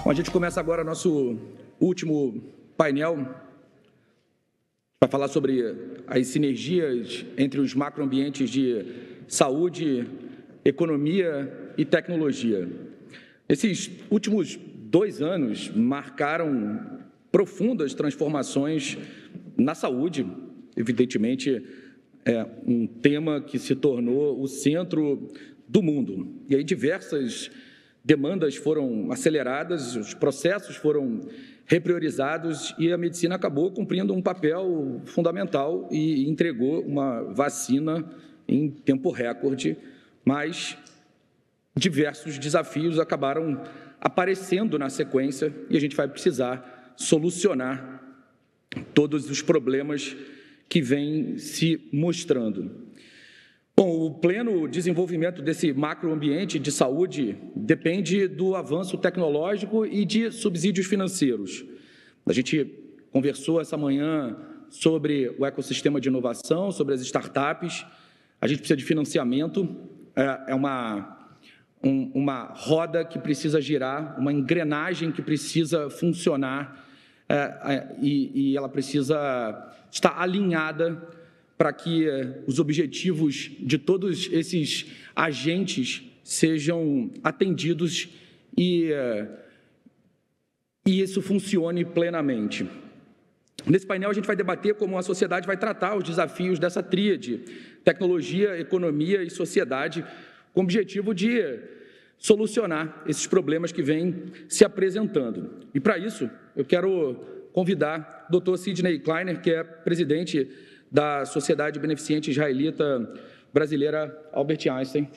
Bom, a gente começa agora nosso último painel para falar sobre as sinergias entre os macroambientes de saúde, economia e tecnologia. Esses últimos 2 anos marcaram profundas transformações na saúde. Evidentemente, é um tema que se tornou o centro do mundo. E aí diversas demandas foram aceleradas, os processos foram repriorizados e a medicina acabou cumprindo um papel fundamental e entregou uma vacina em tempo recorde, mas diversos desafios acabaram aparecendo na sequência e a gente vai precisar solucionar todos os problemas que vêm se mostrando. Bom, o pleno desenvolvimento desse macroambiente de saúde depende do avanço tecnológico e de subsídios financeiros. A gente conversou essa manhã sobre o ecossistema de inovação, sobre as startups. A gente precisa de financiamento, é uma roda que precisa girar, uma engrenagem que precisa funcionar e ela precisa estar alinhada para que os objetivos de todos esses agentes sejam atendidos e isso funcione plenamente. Nesse painel, a gente vai debater como a sociedade vai tratar os desafios dessa tríade, tecnologia, economia e sociedade, com o objetivo de solucionar esses problemas que vêm se apresentando. E, para isso, eu quero convidar o Dr. Sidney Kleiner, que é presidente da Sociedade Beneficente Israelita Brasileira Albert Einstein.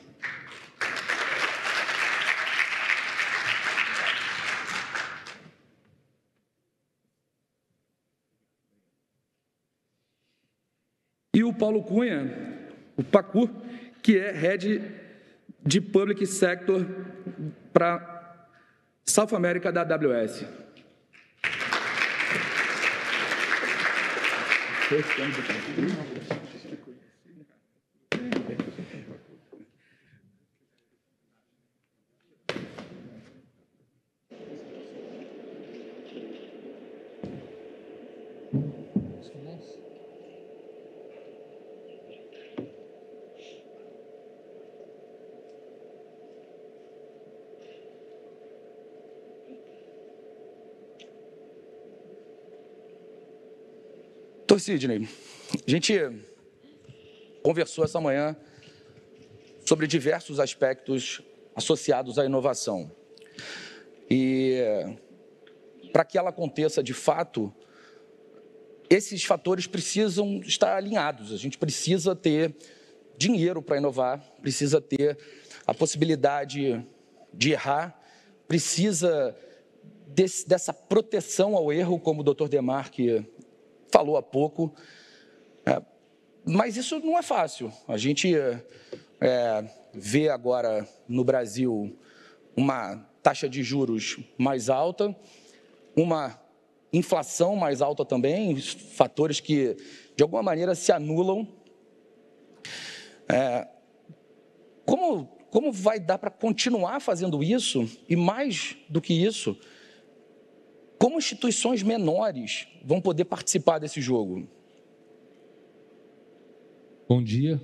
E o Paulo Cunha, o Pacu, que é Head de Public Sector para South America da AWS. Dr. Sidney, a gente conversou essa manhã sobre diversos aspectos associados à inovação. E para que ela aconteça de fato, esses fatores precisam estar alinhados. A gente precisa ter dinheiro para inovar, precisa ter a possibilidade de errar, precisa dessa proteção ao erro, como o Dr. Demarque falou há pouco, mas isso não é fácil. A gente vê agora no Brasil uma taxa de juros mais alta, uma inflação mais alta também, fatores que de alguma maneira se anulam. Como vai dar para continuar fazendo isso? E mais do que isso, como instituições menores vão poder participar desse jogo? Bom dia,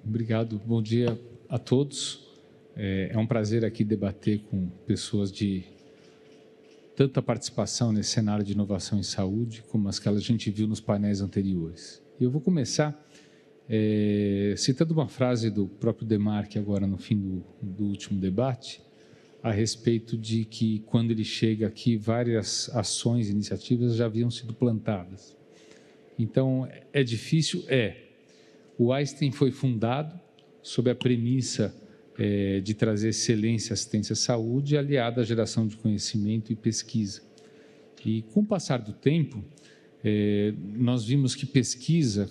obrigado, bom dia a todos. É um prazer aqui debater com pessoas de tanta participação nesse cenário de inovação em saúde, como as que a gente viu nos painéis anteriores. E eu vou começar citando uma frase do próprio Demarque agora no fim do último debate, a respeito de que, quando ele chega aqui, várias ações, iniciativas já haviam sido plantadas. Então, é difícil? O Einstein foi fundado sob a premissa de trazer excelência, assistência à saúde, aliada à geração de conhecimento e pesquisa. E, com o passar do tempo, nós vimos que pesquisa,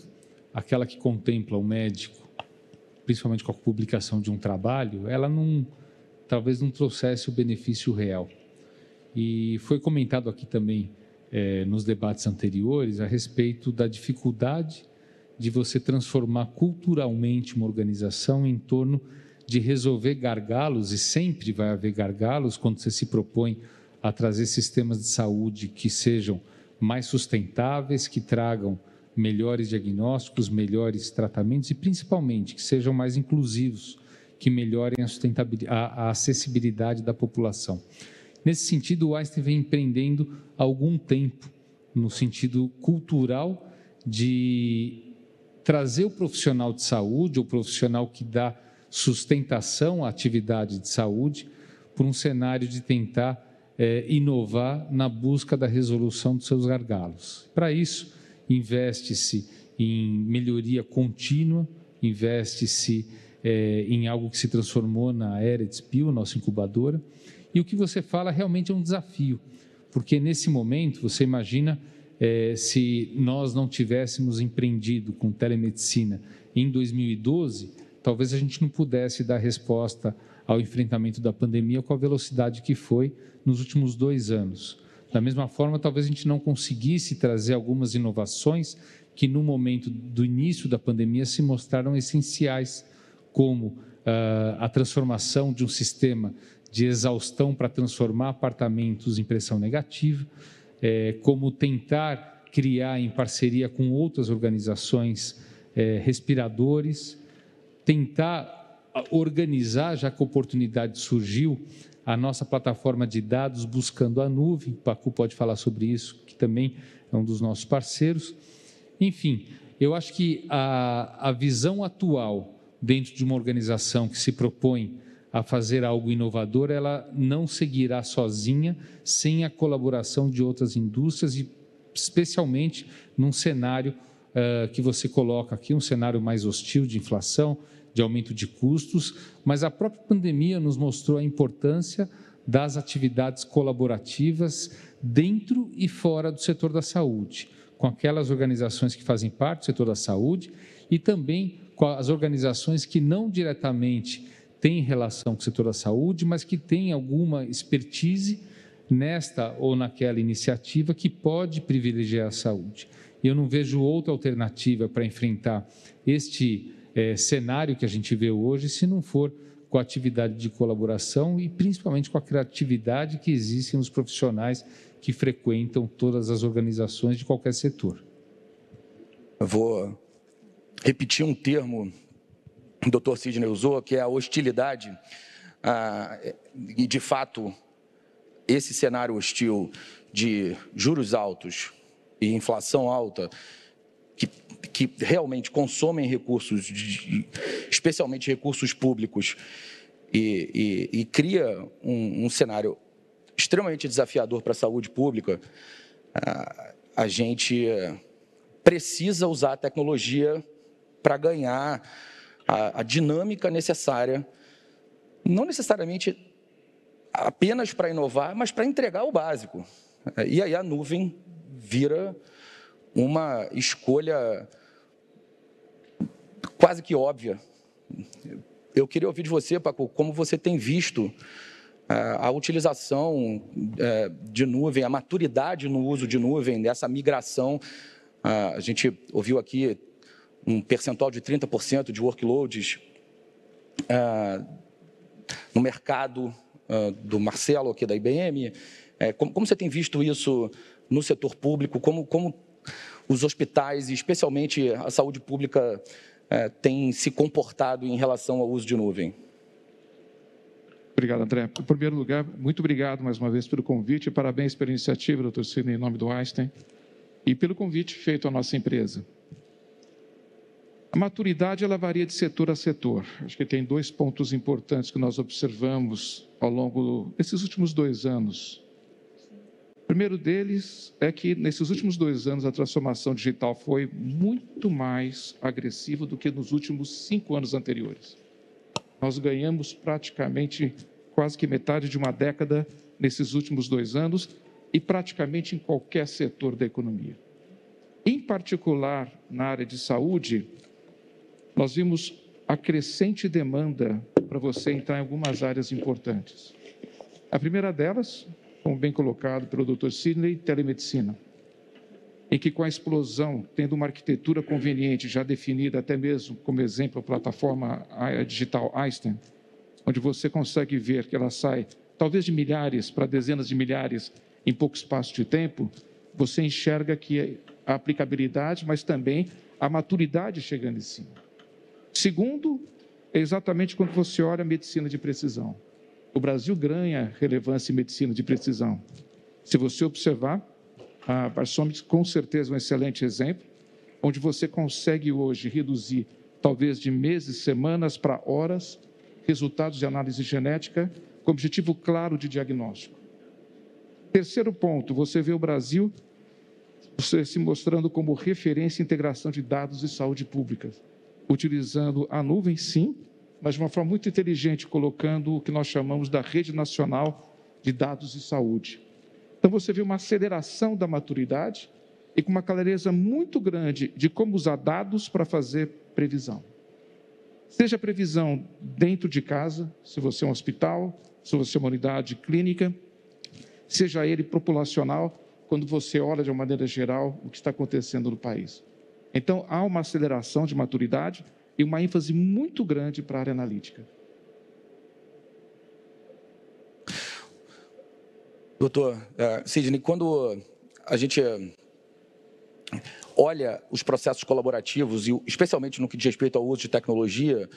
aquela que contempla o médico, principalmente com a publicação de um trabalho, ela talvez não trouxesse o benefício real. E foi comentado aqui também, nos debates anteriores, a respeito da dificuldade de você transformar culturalmente uma organização em torno de resolver gargalos, e sempre vai haver gargalos quando você se propõe a trazer sistemas de saúde que sejam mais sustentáveis, que tragam melhores diagnósticos, melhores tratamentos e, principalmente, que sejam mais inclusivos, que melhorem a acessibilidade da população. Nesse sentido, o Einstein vem empreendendo há algum tempo, no sentido cultural, de trazer o profissional de saúde, o profissional que dá sustentação à atividade de saúde, por um cenário de tentar inovar na busca da resolução dos seus gargalos. Para isso, investe-se em melhoria contínua, investe-se em algo que se transformou na Eretz-Pio, nossa incubadora, e o que você fala realmente é um desafio, porque nesse momento, você imagina, se nós não tivéssemos empreendido com telemedicina em 2012, talvez a gente não pudesse dar resposta ao enfrentamento da pandemia com a velocidade que foi nos últimos 2 anos. Da mesma forma, talvez a gente não conseguisse trazer algumas inovações que, no momento do início da pandemia, se mostraram essenciais, como a transformação de um sistema de exaustão para transformar apartamentos em pressão negativa, como tentar criar, em parceria com outras organizações, respiradores, tentar organizar, já que a oportunidade surgiu, a nossa plataforma de dados buscando a nuvem. O Pacu pode falar sobre isso, que também é um dos nossos parceiros. Enfim, eu acho que a visão atual dentro de uma organização que se propõe a fazer algo inovador, ela não seguirá sozinha, sem a colaboração de outras indústrias e, especialmente, num cenário que você coloca aqui, um cenário mais hostil de inflação, de aumento de custos, mas a própria pandemia nos mostrou a importância das atividades colaborativas dentro e fora do setor da saúde, com aquelas organizações que fazem parte do setor da saúde e também com as organizações que não diretamente têm relação com o setor da saúde, mas que têm alguma expertise nesta ou naquela iniciativa que pode privilegiar a saúde. E eu não vejo outra alternativa para enfrentar este cenário que a gente vê hoje, se não for com a atividade de colaboração e principalmente com a criatividade que existe nos profissionais que frequentam todas as organizações de qualquer setor. Eu vou repetir um termo que o Dr. Sidney usou, que é a hostilidade, e de fato, esse cenário hostil de juros altos e inflação alta, que realmente consomem recursos, especialmente recursos públicos, e cria um cenário extremamente desafiador para a saúde pública, a gente precisa usar a tecnologia para ganhar a dinâmica necessária, não necessariamente apenas para inovar, mas para entregar o básico. E aí a nuvem vira uma escolha quase que óbvia. Eu queria ouvir de você, Pacu, como você tem visto a utilização de nuvem, a maturidade no uso de nuvem, dessa migração. A gente ouviu aqui um percentual de 30% de workloads no mercado do Marcelo, aqui da IBM. Como você tem visto isso no setor público? Como os hospitais, e especialmente a saúde pública, têm se comportado em relação ao uso de nuvem? Obrigado, André. Em primeiro lugar, muito obrigado mais uma vez pelo convite e parabéns pela iniciativa, doutor Sidney, em nome do Einstein, e pelo convite feito à nossa empresa. A maturidade, ela varia de setor a setor. Acho que tem 2 pontos importantes que nós observamos ao longo desses últimos 2 anos. O primeiro deles é que, nesses últimos 2 anos, a transformação digital foi muito mais agressiva do que nos últimos 5 anos anteriores. Nós ganhamos praticamente quase que metade de uma década nesses últimos 2 anos e praticamente em qualquer setor da economia. Em particular, na área de saúde, nós vimos a crescente demanda para você entrar em algumas áreas importantes. A primeira delas, como bem colocado pelo Dr. Sidney, telemedicina, em que com a explosão, tendo uma arquitetura conveniente, já definida até mesmo como exemplo a plataforma digital Einstein, onde você consegue ver que ela sai talvez de milhares para dezenas de milhares em pouco espaço de tempo, você enxerga que a aplicabilidade, mas também a maturidade chegando em cima. Segundo, é exatamente quando você olha a medicina de precisão. O Brasil ganha relevância em medicina de precisão. Se você observar, a Parsonics com certeza é um excelente exemplo, onde você consegue hoje reduzir, talvez de meses, semanas para horas, resultados de análise genética com objetivo claro de diagnóstico. Terceiro ponto, você vê o Brasil se mostrando como referência em integração de dados de saúde pública, utilizando a nuvem, sim, mas de uma forma muito inteligente, colocando o que nós chamamos da Rede Nacional de Dados de Saúde. Então, você vê uma aceleração da maturidade e com uma clareza muito grande de como usar dados para fazer previsão. Seja previsão dentro de casa, se você é um hospital, se você é uma unidade clínica, seja ele populacional, quando você olha de uma maneira geral o que está acontecendo no país. Então, há uma aceleração de maturidade e uma ênfase muito grande para a área analítica. Doutor Sidney, quando a gente olha os processos colaborativos, e especialmente no que diz respeito ao uso de tecnologia,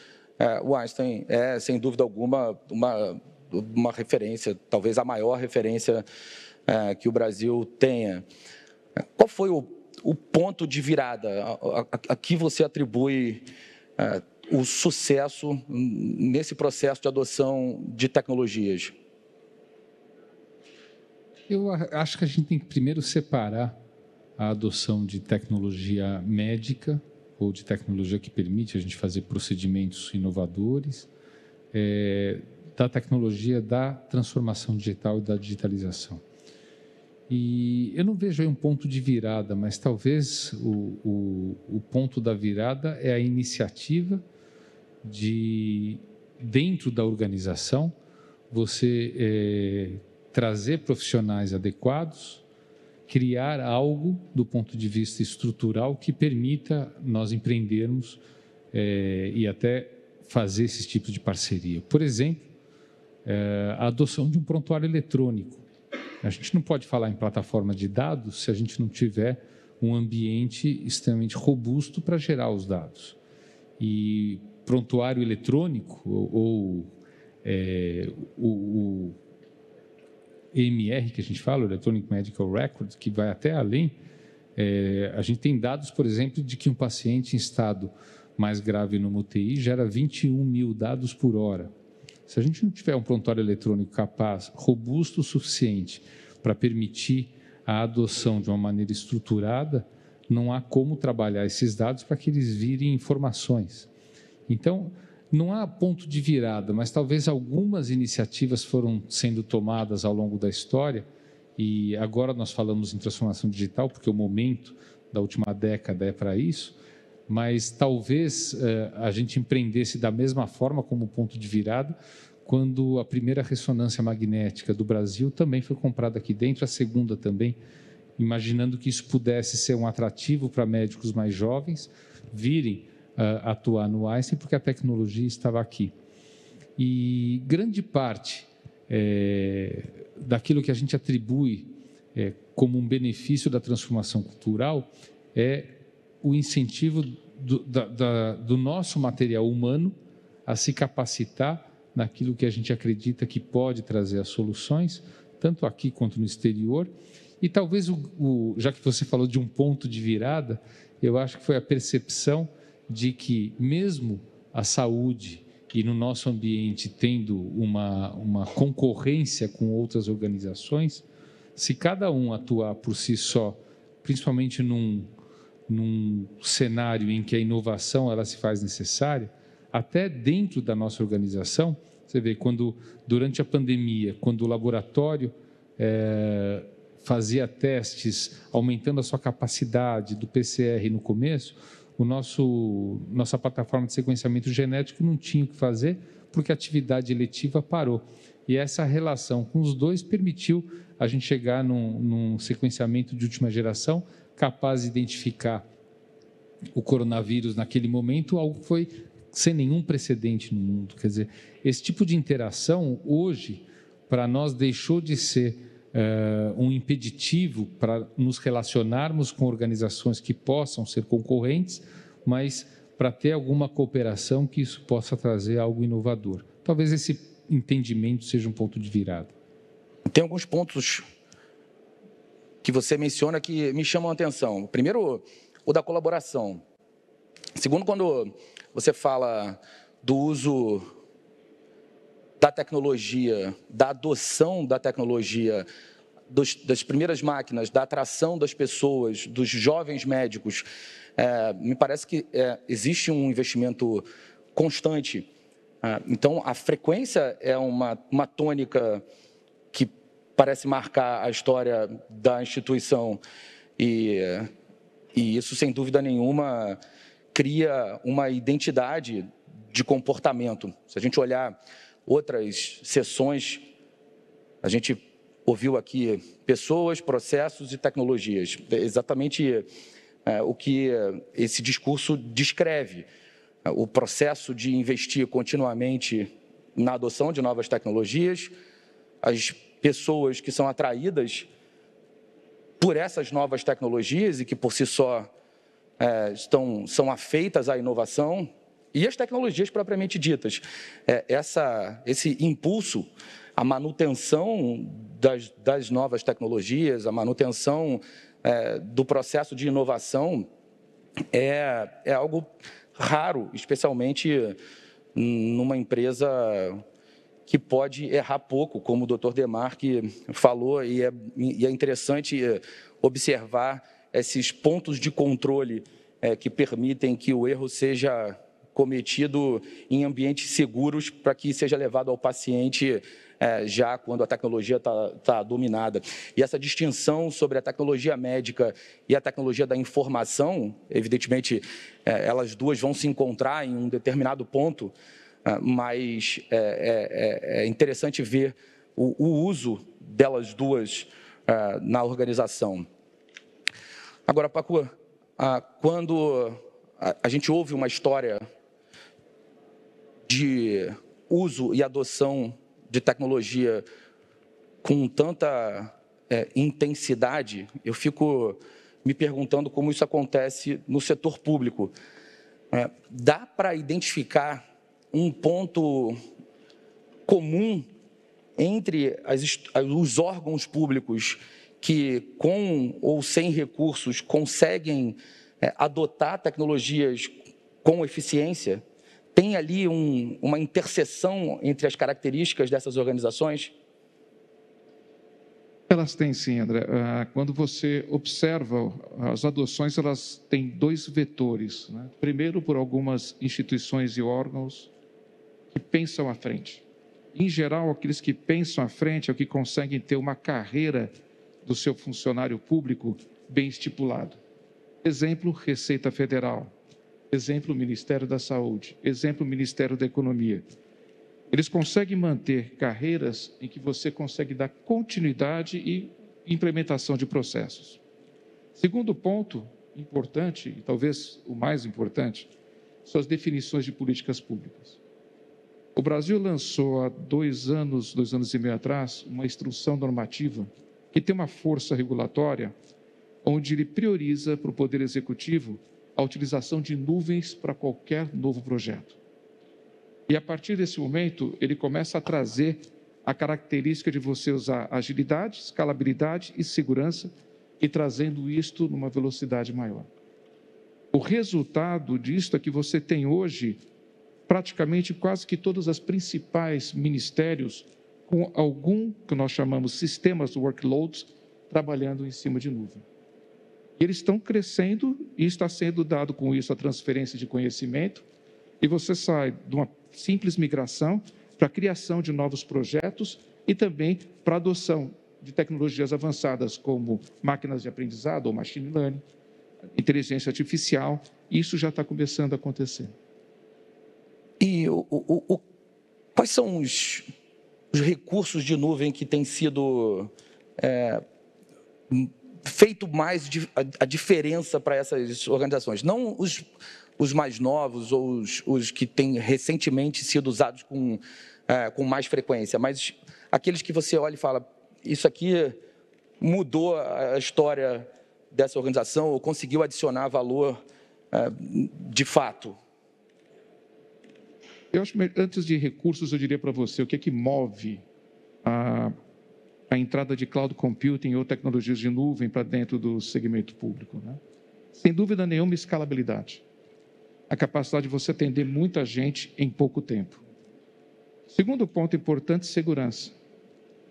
o Einstein é, sem dúvida alguma, uma referência, talvez a maior referência que o Brasil tenha. Qual foi o ponto de virada a que você atribui o sucesso nesse processo de adoção de tecnologias? Eu acho que a gente tem que primeiro separar a adoção de tecnologia médica ou de tecnologia que permite a gente fazer procedimentos inovadores, da tecnologia da transformação digital e da digitalização. E eu não vejo aí um ponto de virada, mas talvez o ponto da virada é a iniciativa de, dentro da organização, você trazer profissionais adequados, criar algo do ponto de vista estrutural que permita nós empreendermos e até fazer esses tipos de parceria. Por exemplo, a adoção de um prontuário eletrônico. A gente não pode falar em plataforma de dados se a gente não tiver um ambiente extremamente robusto para gerar os dados. E prontuário eletrônico, ou o EMR, que a gente fala, o Electronic Medical Record, que vai até além, a gente tem dados, por exemplo, de que um paciente em estado mais grave no UTI gera 21 mil dados por hora. Se a gente não tiver um prontuário eletrônico capaz, robusto o suficiente para permitir a adoção de uma maneira estruturada, não há como trabalhar esses dados para que eles virem informações. Então, não há ponto de virada, mas talvez algumas iniciativas foram sendo tomadas ao longo da história, e agora nós falamos em transformação digital, porque o momento da última década é para isso, mas talvez a gente empreendesse da mesma forma como ponto de virada, quando a primeira ressonância magnética do Brasil também foi comprada aqui dentro, a segunda também, imaginando que isso pudesse ser um atrativo para médicos mais jovens virem atuar no Einstein, porque a tecnologia estava aqui. E grande parte daquilo que a gente atribui como um benefício da transformação cultural é o incentivo do nosso material humano a se capacitar naquilo que a gente acredita que pode trazer as soluções, tanto aqui quanto no exterior. E talvez, já que você falou de um ponto de virada, eu acho que foi a percepção de que, mesmo a saúde e no nosso ambiente tendo uma concorrência com outras organizações, se cada um atuar por si só, principalmente num cenário em que a inovação ela se faz necessária, até dentro da nossa organização, você vê, durante a pandemia, quando o laboratório fazia testes, aumentando a sua capacidade do PCR no começo, nossa plataforma de sequenciamento genético não tinha o que fazer, porque a atividade eletiva parou. E essa relação com os dois permitiu a gente chegar num sequenciamento de última geração, capaz de identificar o coronavírus naquele momento, algo que foi sem nenhum precedente no mundo. Quer dizer, esse tipo de interação, hoje, para nós deixou de ser um impeditivo para nos relacionarmos com organizações que possam ser concorrentes, mas para ter alguma cooperação que isso possa trazer algo inovador. Talvez esse entendimento seja um ponto de virada. Tem alguns pontos que você menciona que me chamam a atenção. Primeiro, o da colaboração. Segundo, quando você fala do uso da tecnologia, da adoção da tecnologia, das primeiras máquinas, da atração das pessoas, dos jovens médicos, me parece que existe um investimento constante. Então, a frequência é uma tônica que parece marcar a história da instituição e isso, sem dúvida nenhuma, cria uma identidade de comportamento. Se a gente olhar outras sessões, a gente ouviu aqui pessoas, processos e tecnologias. É exatamente o que esse discurso descreve. O processo de investir continuamente na adoção de novas tecnologias, as pessoas que são atraídas por essas novas tecnologias e que, por si só, são afeitas à inovação, e as tecnologias propriamente ditas. Esse impulso, a manutenção das novas tecnologias, a manutenção do processo de inovação é algo raro, especialmente numa empresa que pode errar pouco, como o Dr. Demarque falou, e é interessante observar esses pontos de controle que permitem que o erro seja cometido em ambientes seguros para que seja levado ao paciente já quando a tecnologia está dominada. E essa distinção sobre a tecnologia médica e a tecnologia da informação, evidentemente, elas duas vão se encontrar em um determinado ponto, mas é interessante ver o uso delas duas na organização. Agora, Pacu, quando a gente ouve uma história de uso e adoção de tecnologia com tanta intensidade, eu fico me perguntando como isso acontece no setor público. Dá para identificar um ponto comum entre os órgãos públicos que, com ou sem recursos, conseguem adotar tecnologias com eficiência? Tem ali uma interseção entre as características dessas organizações? Elas têm sim, André. Quando você observa as adoções, elas têm dois vetores, né? Primeiro, por algumas instituições e órgãos que pensam à frente. Em geral, aqueles que pensam à frente é o que conseguem ter uma carreira do seu funcionário público bem estipulado. Exemplo, Receita Federal. Exemplo, Ministério da Saúde. Exemplo, Ministério da Economia. Eles conseguem manter carreiras em que você consegue dar continuidade e implementação de processos. Segundo ponto importante, e talvez o mais importante, são as definições de políticas públicas. O Brasil lançou há 2 anos e meio atrás, uma instrução normativa que tem uma força regulatória, onde ele prioriza para o Poder Executivo a utilização de nuvens para qualquer novo projeto. E, a partir desse momento, ele começa a trazer a característica de você usar agilidade, escalabilidade e segurança, e trazendo isto numa velocidade maior. O resultado disto é que você tem hoje, praticamente quase que todos os principais ministérios, com algum que nós chamamos sistemas workloads, trabalhando em cima de nuvem. E eles estão crescendo e está sendo dado com isso a transferência de conhecimento, e você sai de uma simples migração para a criação de novos projetos e também para a adoção de tecnologias avançadas como máquinas de aprendizado ou machine learning, inteligência artificial, e isso já está começando a acontecer. E quais são os recursos de nuvem que têm sido feito mais a diferença para essas organizações? Não os mais novos ou os que têm recentemente sido usados com mais frequência, mas aqueles que você olha e fala, isso aqui mudou a história dessa organização ou conseguiu adicionar valor de fato? Eu acho que, antes de recursos, eu diria para você o que é que move a entrada de cloud computing ou tecnologias de nuvem para dentro do segmento público, né? Sem dúvida nenhuma, escalabilidade. A capacidade de você atender muita gente em pouco tempo. Segundo ponto importante, segurança.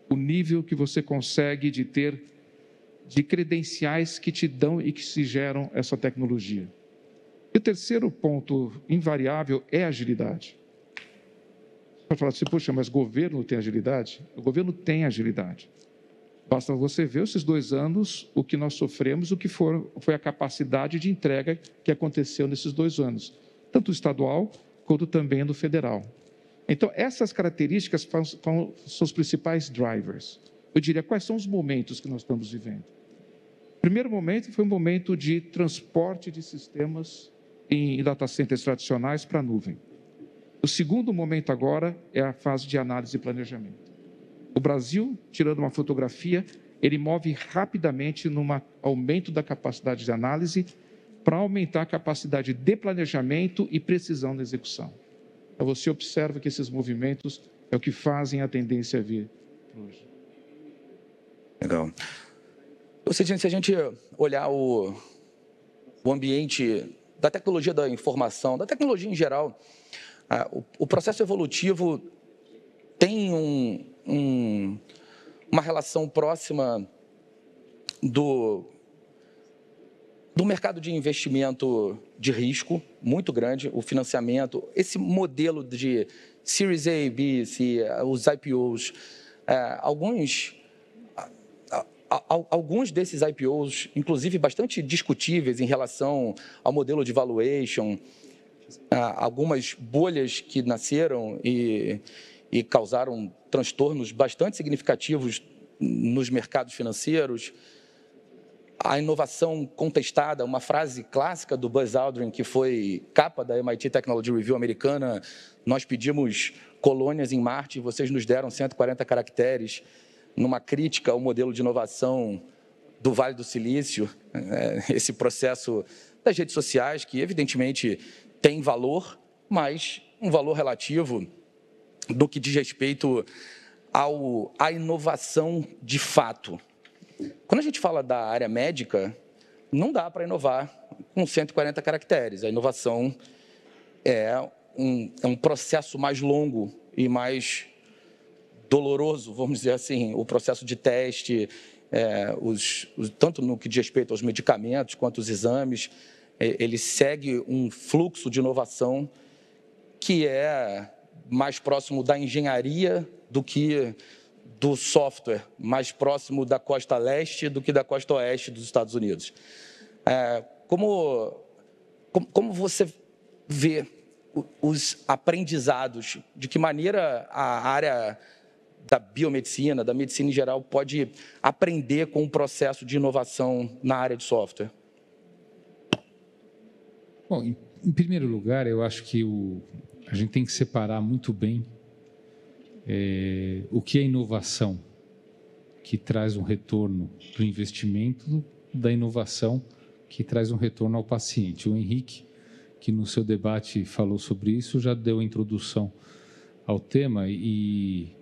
O nível que você consegue de ter de credenciais que te dão e que se geram essa tecnologia. E o terceiro ponto invariável é agilidade. Você vai falar assim, poxa, mas o governo tem agilidade? O governo tem agilidade. Basta você ver esses 2 anos, o que nós sofremos, o que foi a capacidade de entrega que aconteceu nesses 2 anos, tanto estadual quanto também no federal. Então, essas características são os principais drivers. Eu diria, quais são os momentos que nós estamos vivendo? O primeiro momento foi um momento de transporte de sistemas em data centers tradicionais para a nuvem. O segundo momento agora é a fase de análise e planejamento. O Brasil, tirando uma fotografia, ele move rapidamente num aumento da capacidade de análise para aumentar a capacidade de planejamento e precisão na execução. Então, você observa que esses movimentos é o que fazem a tendência a vir hoje. Legal. Ou seja, se a gente olhar o ambiente da tecnologia da informação, da tecnologia em geral, o processo evolutivo tem uma relação próxima do mercado de investimento de risco muito grande, o financiamento, esse modelo de Series A, B, C, os IPOs, alguns desses IPOs, inclusive bastante discutíveis em relação ao modelo de valuation, algumas bolhas que nasceram e causaram transtornos bastante significativos nos mercados financeiros. A inovação contestada, uma frase clássica do Buzz Aldrin, que foi capa da MIT Technology Review americana, nós pedimos colônias em Marte e vocês nos deram 140 caracteres, numa crítica ao modelo de inovação do Vale do Silício, esse processo das redes sociais, que evidentemente tem valor, mas um valor relativo do que diz respeito à inovação de fato. Quando a gente fala da área médica, não dá para inovar com 140 caracteres. A inovação é um processo mais longo e mais doloroso, vamos dizer assim, o processo de teste, tanto no que diz respeito aos medicamentos quanto os exames, ele segue um fluxo de inovação que é mais próximo da engenharia do que do software, mais próximo da costa leste do que da costa oeste dos Estados Unidos. Como você vê os aprendizados, de que maneira a área da biomedicina, da medicina em geral, pode aprender com o processo de inovação na área de software? Bom, em primeiro lugar, eu acho que a gente tem que separar muito bem o que é inovação, que traz um retorno para o investimento, da inovação que traz um retorno ao paciente. O Henrique, que no seu debate falou sobre isso, já deu a introdução ao tema e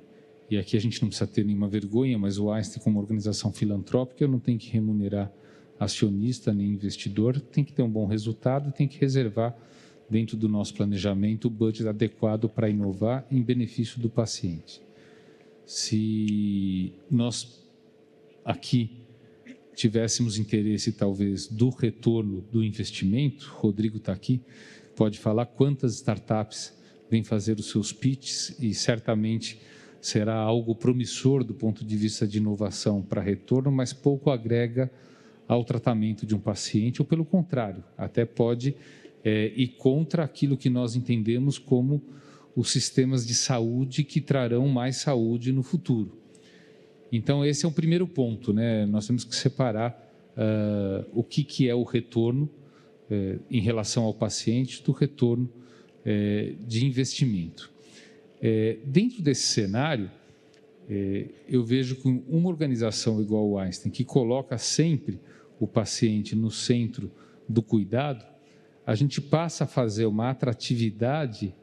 aqui a gente não precisa ter nenhuma vergonha, mas o Einstein, como organização filantrópica, não tem que remunerar acionista nem investidor, tem que ter um bom resultado, tem que reservar dentro do nosso planejamento o budget adequado para inovar em benefício do paciente. Se nós aqui tivéssemos interesse, talvez, do retorno do investimento, Rodrigo está aqui, pode falar quantas startups vêm fazer os seus pitches e certamente será algo promissor do ponto de vista de inovação para retorno, mas pouco agrega ao tratamento de um paciente, ou pelo contrário, até pode ir contra aquilo que nós entendemos como os sistemas de saúde que trarão mais saúde no futuro. Então, esse é o primeiro ponto, né? Nós temos que separar o que é o retorno em relação ao paciente do retorno de investimento. Dentro desse cenário, eu vejo que uma organização igual o Einstein, que coloca sempre o paciente no centro do cuidado, a gente passa a fazer uma atratividade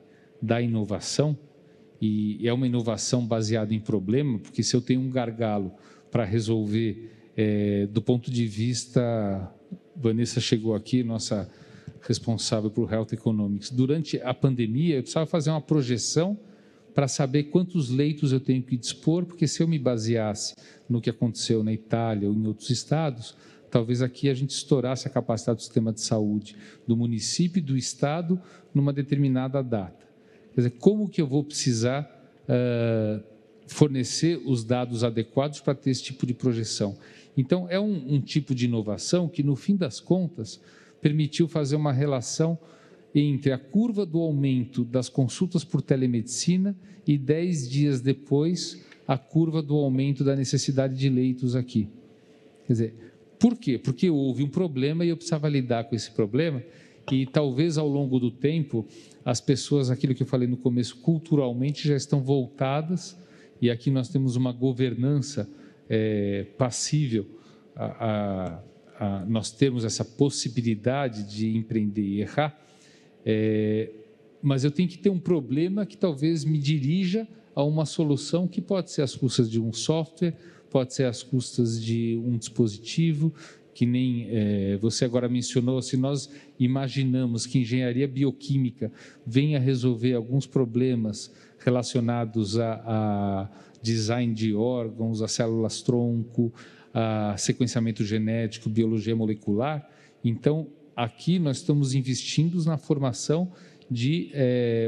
da inovação, e é uma inovação baseada em problema, porque se eu tenho um gargalo para resolver, do ponto de vista... Vanessa chegou aqui, nossa responsável por Health Economics. Durante a pandemia, eu precisava fazer uma projeção para saber quantos leitos eu tenho que dispor, porque se eu me baseasse no que aconteceu na Itália ou em outros estados, talvez aqui a gente estourasse a capacidade do sistema de saúde do município e do estado numa determinada data. Quer dizer, como que eu vou precisar fornecer os dados adequados para ter esse tipo de projeção? Então, é um tipo de inovação que, no fim das contas, permitiu fazer uma relação entre a curva do aumento das consultas por telemedicina e 10 dias depois, a curva do aumento da necessidade de leitos aqui. Quer dizer, por quê? Porque houve um problema e eu precisava lidar com esse problema e talvez ao longo do tempo as pessoas, aquilo que eu falei no começo, culturalmente já estão voltadas e aqui nós temos uma governança passível a nós termos essa possibilidade de empreender e errar, mas eu tenho que ter um problema que talvez me dirija a uma solução que pode ser às custas de um software, pode ser às custas de um dispositivo, que nem você agora mencionou, se nós imaginamos que engenharia bioquímica venha resolver alguns problemas relacionados a design de órgãos, a células-tronco, a sequenciamento genético, biologia molecular, então aqui nós estamos investindo na formação de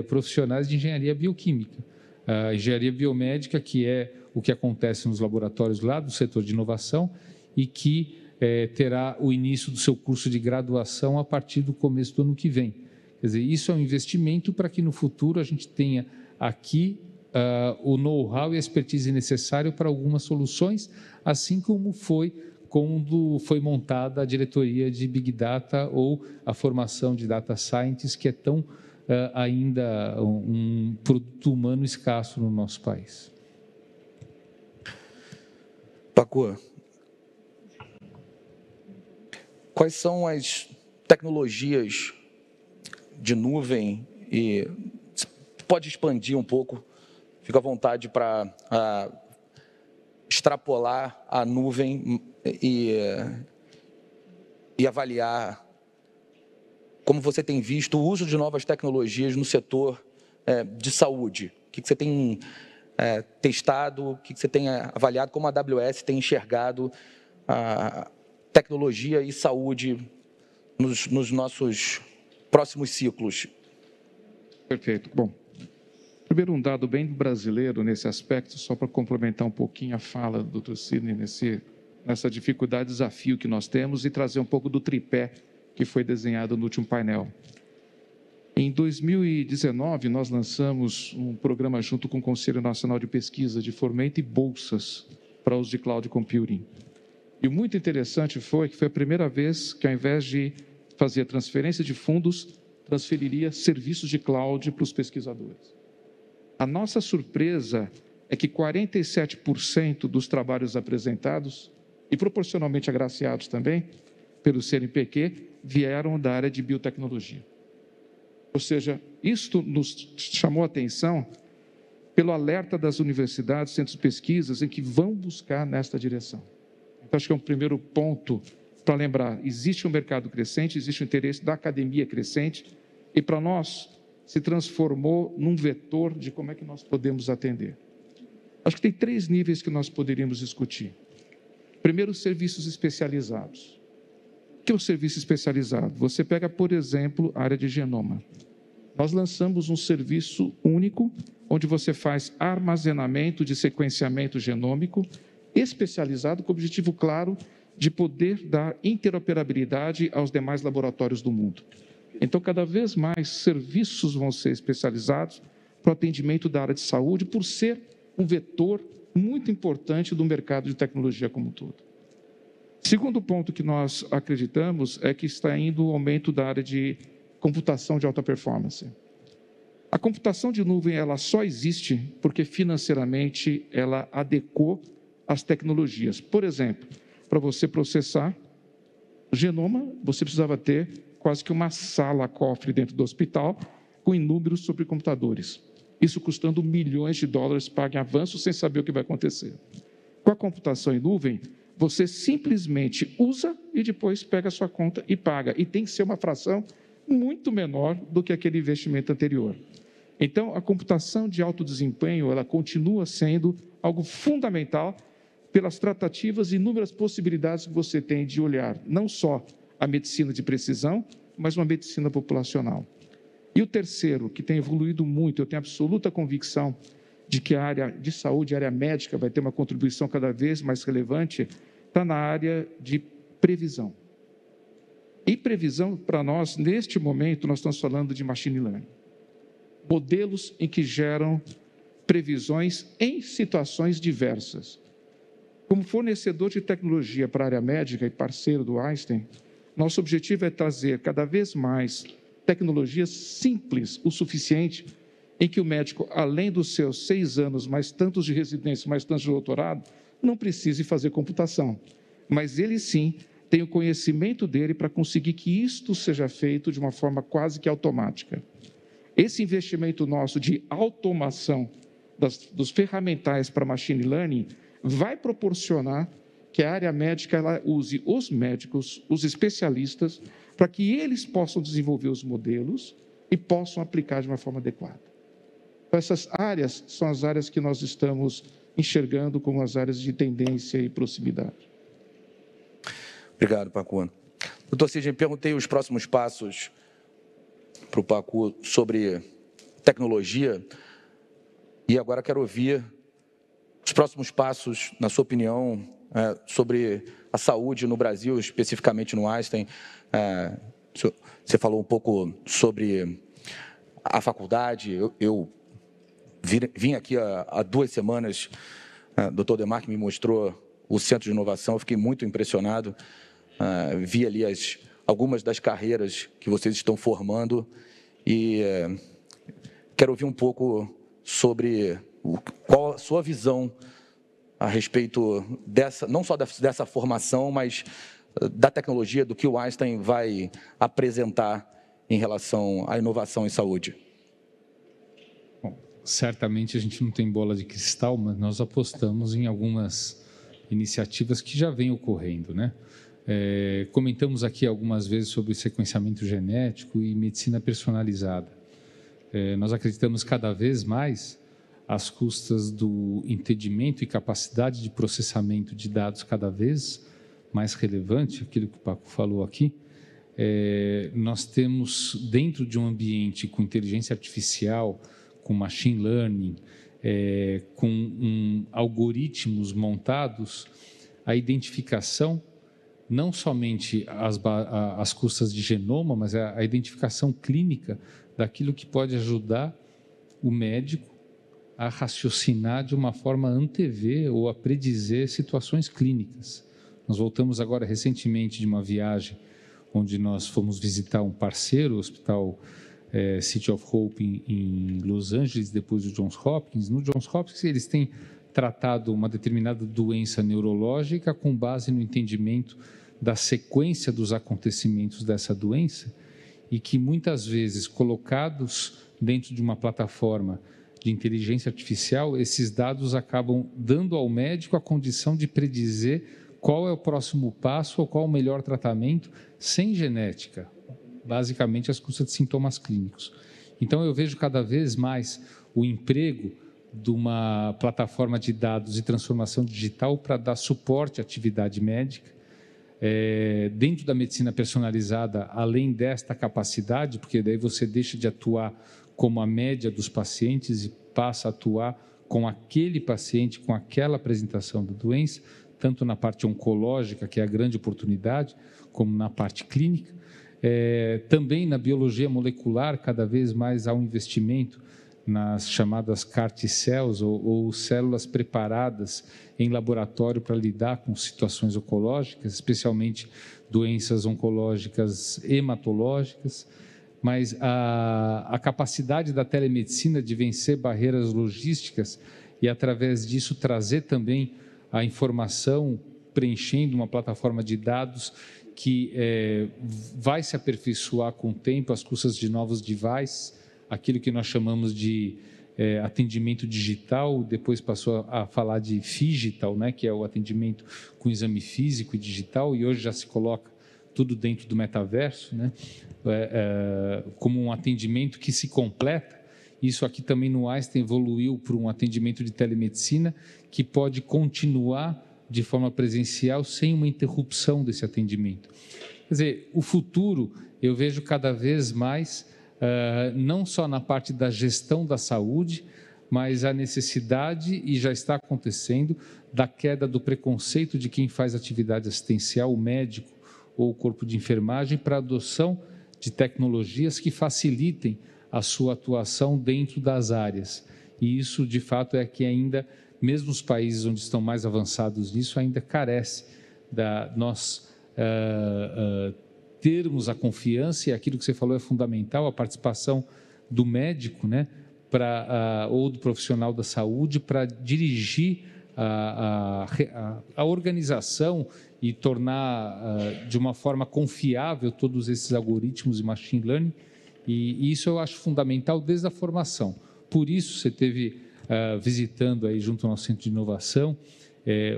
profissionais de engenharia bioquímica. A engenharia biomédica, que é o que acontece nos laboratórios lá do setor de inovação e que terá o início do seu curso de graduação a partir do começo do ano que vem. Quer dizer, isso é um investimento para que no futuro a gente tenha aqui o know-how e a expertise necessário para algumas soluções, assim como foi quando foi montada a diretoria de Big Data ou a formação de Data Scientists, que é tão ainda um produto humano escasso no nosso país. Paco, quais são as tecnologias de nuvem e pode expandir um pouco, fica à vontade para extrapolar a nuvem e avaliar como você tem visto o uso de novas tecnologias no setor de saúde. O que você tem testado, o que você tem avaliado, como a AWS tem enxergado a tecnologia e saúde nos nossos próximos ciclos? Perfeito. Bom, primeiro um dado bem brasileiro nesse aspecto, só para complementar um pouquinho a fala do Dr. Sidney nessa dificuldade, desafio que nós temos e trazer um pouco do tripé que foi desenhado no último painel. Em 2019, nós lançamos um programa junto com o Conselho Nacional de Pesquisa de Fomento e bolsas para uso de cloud computing. E o muito interessante foi que foi a primeira vez que, ao invés de fazer transferência de fundos, transferiria serviços de cloud para os pesquisadores. A nossa surpresa é que 47% dos trabalhos apresentados, e proporcionalmente agraciados também, pelo CNPq, vieram da área de biotecnologia. Ou seja, isto nos chamou a atenção pelo alerta das universidades, centros de pesquisas, em que vão buscar nesta direção. Então, acho que é um primeiro ponto para lembrar. Existe um mercado crescente, existe um interesse da academia crescente, e para nós se transformou num vetor de como é que nós podemos atender. Acho que tem 3 níveis que nós poderíamos discutir. Primeiro, serviços especializados. O que é o serviço especializado? Você pega, por exemplo, a área de genoma. Nós lançamos um serviço único, onde você faz armazenamento de sequenciamento genômico, especializado, com o objetivo claro de poder dar interoperabilidade aos demais laboratórios do mundo. Então, cada vez mais serviços vão ser especializados para o atendimento da área de saúde, por ser um vetor muito importante do mercado de tecnologia como um todo. Segundo ponto que nós acreditamos é que está indo o aumento da área de computação de alta performance. A computação de nuvem ela só existe porque financeiramente ela adequou as tecnologias. Por exemplo, para você processar o genoma, você precisava ter quase que uma sala cofre dentro do hospital com inúmeros supercomputadores. Isso custando milhões de dólares paga em avanço sem saber o que vai acontecer. Com a computação em nuvem, você simplesmente usa e depois pega a sua conta e paga. E tem que ser uma fração muito menor do que aquele investimento anterior. Então, a computação de alto desempenho, ela continua sendo algo fundamental pelas tratativas e inúmeras possibilidades que você tem de olhar não só a medicina de precisão, mas uma medicina populacional. E o terceiro, que tem evoluído muito, eu tenho absoluta convicção de que a área de saúde, a área médica, vai ter uma contribuição cada vez mais relevante, está na área de previsão. E previsão, para nós, neste momento, nós estamos falando de machine learning. Modelos em que geram previsões em situações diversas. Como fornecedor de tecnologia para a área médica e parceiro do Einstein, nosso objetivo é trazer cada vez mais tecnologias simples o suficiente em que o médico, além dos seus 6 anos, mais tantos de residência, mais tantos de doutorado, não precise fazer computação. Mas ele sim tem o conhecimento dele para conseguir que isto seja feito de uma forma quase que automática. Esse investimento nosso de automação dos ferramentais para machine learning vai proporcionar que a área médica ela use os médicos, os especialistas, para que eles possam desenvolver os modelos e possam aplicar de uma forma adequada. Então, essas áreas são as áreas que nós estamos enxergando como as áreas de tendência e proximidade. Obrigado, Pacu. Doutor Sidney, perguntei os próximos passos para o Pacu sobre tecnologia e agora quero ouvir os próximos passos, na sua opinião, sobre a saúde no Brasil, especificamente no Einstein. Você falou um pouco sobre a faculdade. Eu vim aqui há 2 semanas, o doutor Demarque me mostrou o Centro de Inovação, eu fiquei muito impressionado. Vi ali algumas das carreiras que vocês estão formando e quero ouvir um pouco sobre qual a sua visão a respeito não só dessa formação, mas da tecnologia, do que o Einstein vai apresentar em relação à inovação em saúde. Bom, certamente a gente não tem bola de cristal, mas nós apostamos em algumas iniciativas que já vêm ocorrendo, né? Comentamos aqui algumas vezes sobre sequenciamento genético e medicina personalizada. Nós acreditamos cada vez mais às custas do entendimento e capacidade de processamento de dados cada vez mais relevante, aquilo que o Paco falou aqui. Nós temos, dentro de um ambiente com inteligência artificial, com machine learning, com algoritmos montados, a identificação, não somente às custas de genoma, mas a identificação clínica daquilo que pode ajudar o médico a raciocinar de uma forma a antever ou a predizer situações clínicas. Nós voltamos agora recentemente de uma viagem onde nós fomos visitar um parceiro, o Hospital City of Hope em Los Angeles, depois do Johns Hopkins. No Johns Hopkins, eles têm tratado uma determinada doença neurológica com base no entendimento da sequência dos acontecimentos dessa doença e que, muitas vezes, colocados dentro de uma plataforma de inteligência artificial, esses dados acabam dando ao médico a condição de predizer qual é o próximo passo ou qual o melhor tratamento sem genética, basicamente às custas de sintomas clínicos. Então, eu vejo cada vez mais o emprego de uma plataforma de dados e transformação digital para dar suporte à atividade médica. Dentro da medicina personalizada, além desta capacidade, porque daí você deixa de atuar como a média dos pacientes e passa a atuar com aquele paciente, com aquela apresentação da doença, tanto na parte oncológica, que é a grande oportunidade, como na parte clínica. Também na biologia molecular, cada vez mais há um investimento nas chamadas CAR-T-cells ou células preparadas em laboratório para lidar com situações oncológicas, especialmente doenças oncológicas hematológicas. mas a capacidade da telemedicina de vencer barreiras logísticas e, através disso, trazer também a informação, preenchendo uma plataforma de dados que vai se aperfeiçoar com o tempo, às custas de novos devices, aquilo que nós chamamos de atendimento digital, depois passou a falar de phygital, né, que é o atendimento com exame físico e digital, e hoje já se coloca tudo dentro do metaverso, né, como um atendimento que se completa. Isso aqui também no Einstein evoluiu para um atendimento de telemedicina que pode continuar de forma presencial sem uma interrupção desse atendimento. Quer dizer, o futuro eu vejo cada vez mais, não só na parte da gestão da saúde, mas a necessidade, e já está acontecendo, da queda do preconceito de quem faz atividade assistencial, o médico ou o corpo de enfermagem, para a adoção de tecnologias que facilitem a sua atuação dentro das áreas. E isso, de fato, é que ainda, mesmo os países onde estão mais avançados nisso, ainda carece da nós termos a confiança, e aquilo que você falou é fundamental, a participação do médico, né, ou do profissional da saúde para dirigir a organização e tornar de uma forma confiável todos esses algoritmos e machine learning, e isso eu acho fundamental desde a formação. Por isso, você teve visitando aí junto ao nosso centro de inovação,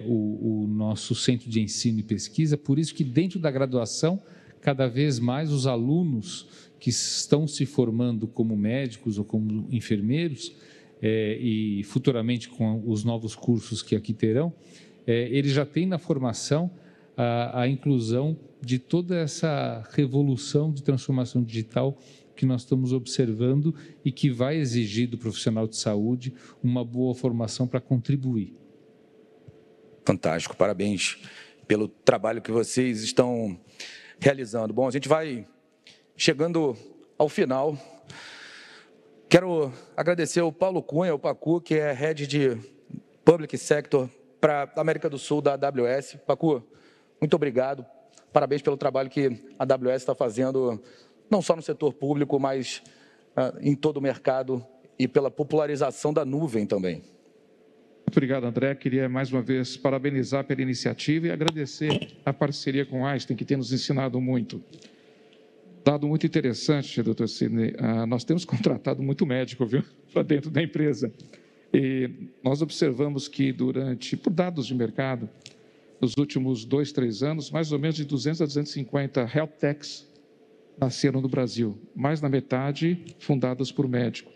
o nosso centro de ensino e pesquisa, por isso que dentro da graduação, cada vez mais os alunos que estão se formando como médicos ou como enfermeiros, e futuramente com os novos cursos que aqui terão, eles já têm na formação a inclusão de toda essa revolução de transformação digital que nós estamos observando e que vai exigir do profissional de saúde uma boa formação para contribuir. Fantástico, parabéns pelo trabalho que vocês estão realizando. Bom, a gente vai chegando ao final. Quero agradecer ao Paulo Cunha, o Pacu, que é Head de Public Sector para a América do Sul da AWS. Pacu, muito obrigado. Parabéns pelo trabalho que a AWS está fazendo, não só no setor público, mas em todo o mercado e pela popularização da nuvem também. Muito obrigado, André. Queria, mais uma vez, parabenizar pela iniciativa e agradecer a parceria com o Einstein, que tem nos ensinado muito. Dado muito interessante, doutor Sidney, nós temos contratado muito médico, viu, para dentro da empresa. E nós observamos que, por dados de mercado, nos últimos 2, 3 anos, mais ou menos de 200 a 250 health techs nasceram no Brasil, mais da metade fundadas por médico.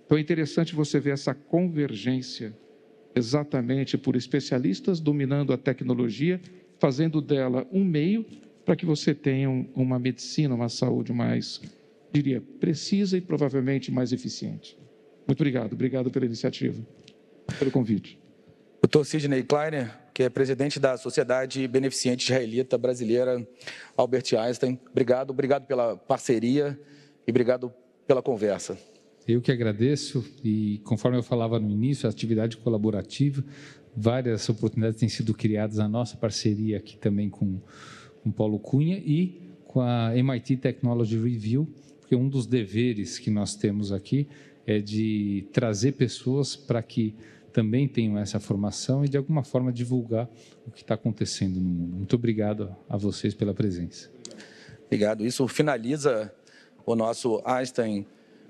Então, é interessante você ver essa convergência exatamente por especialistas dominando a tecnologia, fazendo dela um meio para que você tenha uma medicina, uma saúde mais, diria, precisa e provavelmente mais eficiente. Muito obrigado. Obrigado pela iniciativa, pelo convite. Dr. Sidney Kleiner, que é presidente da Sociedade Beneficente Israelita Brasileira Albert Einstein. Obrigado pela parceria e obrigado pela conversa. Eu que agradeço, e conforme eu falava no início, a atividade colaborativa, várias oportunidades têm sido criadas na nossa parceria aqui também com Paulo Cunha e com a MIT Technology Review, porque um dos deveres que nós temos aqui é de trazer pessoas para que também tenham essa formação e, de alguma forma, divulgar o que está acontecendo no mundo. Muito obrigado a vocês pela presença. Obrigado. Isso finaliza o nosso Einstein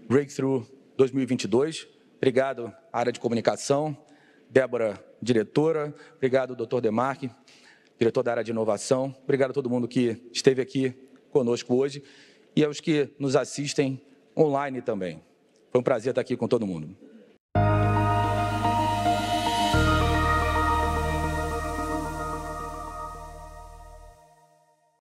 Breakthrough 2022. Obrigado, área de comunicação. Débora, diretora. Obrigado, doutor Demarque, diretor da área de inovação. Obrigado a todo mundo que esteve aqui conosco hoje e aos que nos assistem online também. Foi um prazer estar aqui com todo mundo.